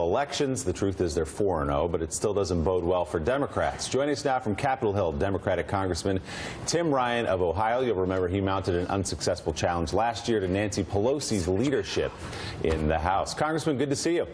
elections. The truth is they're 4-0, but it still doesn't bode well for Democrats. Joining us now from Capitol Hill, Democratic Congressman Tim Ryan of Ohio. You'll remember he mounted an unsuccessful challenge last year to Nancy Pelosi's leadership in the House. Congressman, good to see you.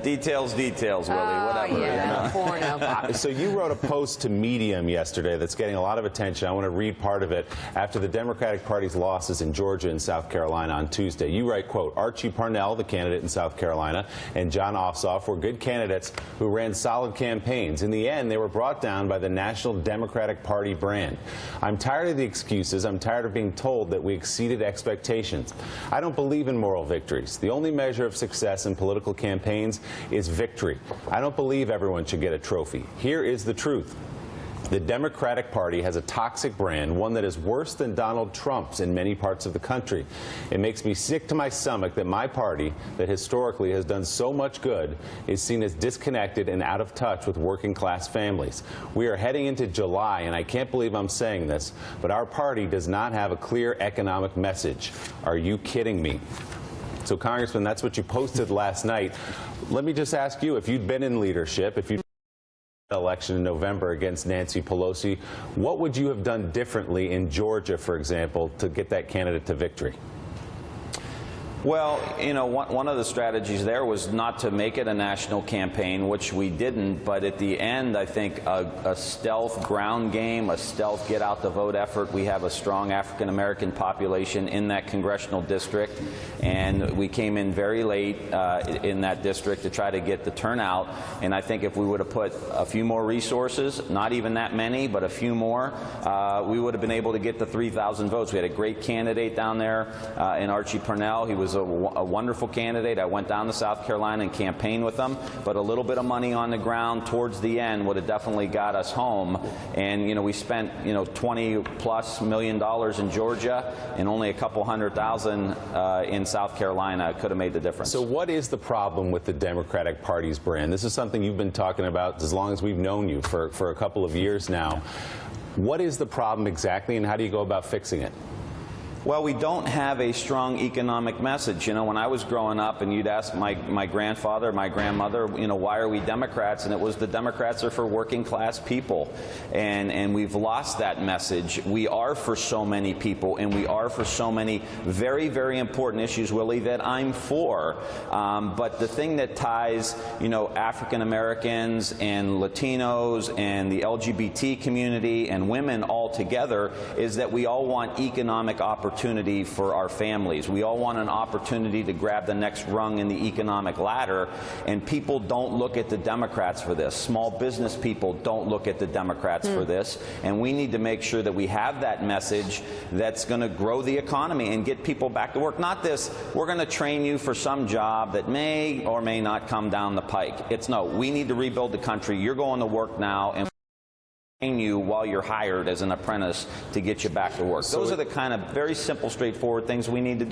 Details, Willie, whatever. Yeah. So you wrote a post to Medium yesterday that's getting a lot of attention. I want to read part of it. After the Democratic Party's losses in Georgia and South Carolina on Tuesday, you write, quote, Archie Parnell, the candidate in South Carolina, and Jon Ossoff were good candidates who ran solid campaigns. In the end, they were brought down by the National Democratic Party brand. I'm tired of the excuses. I'm tired of being told that we exceeded expectations. I don't believe in moral victories. The only measure of success in political campaigns is victory. I don't believe everyone should get a trophy. Here is the truth. The Democratic Party has a toxic brand, one that is worse than Donald Trump's in many parts of the country. It makes me sick to my stomach that my party, that historically has done so much good, is seen as disconnected and out of touch with working class families. We are heading into July, and I can't believe I'm saying this, but our party does not have a clear economic message. Are you kidding me? So, Congressman, that's what you posted last night. Let me just ask you, if you'd been in leadership, if you'd been in an election in November against Nancy Pelosi, what would you have done differently in Georgia, for example, to get that candidate to victory? Well, you know, one of the strategies there was not to make it a national campaign, which we didn't. But at the end, I think a stealth ground game, a stealth get-out-the-vote effort. We have a strong African-American population in that congressional district, and we came in very late in that district to try to get the turnout. And I think if we would have put a few more resources, not even that many, but a few more, we would have been able to get the 3,000 votes. We had a great candidate down there in Archie Parnell. He was a wonderful candidate. I went down to South Carolina and campaigned with him, but a little bit of money on the ground towards the end would have definitely got us home. And, you know, we spent, you know, $20+ million in Georgia and only a couple $100,000 in South Carolina. It could have made the difference. So what is the problem with the Democratic Party's brand? This is something you've been talking about as long as we've known you, for a couple of years now. What is the problem exactly, and how do you go about fixing it? Well, we don't have a strong economic message. You know, when I was growing up and you'd ask my grandfather, my grandmother, you know, why are we Democrats? And it was the Democrats are for working class people. And we've lost that message. We are for so many people, and we are for so many very, very important issues, Willie, that I'm for. But the thing that ties, you know, African Americans and Latinos and the LGBT community and women all together is that we all want economic opportunity for our families. We all want an opportunity to grab the next rung in the economic ladder, and people don't look at the Democrats for this. Small business people don't look at the Democrats for this, and we need to make sure that we have that message that's going to grow the economy and get people back to work. Not this, we're going to train you for some job that may or may not come down the pike. It's no, we need to rebuild the country. You're going to work now, and you while you're hired as an apprentice to get you back to work. Those are the kind of very simple, straightforward things we need to do.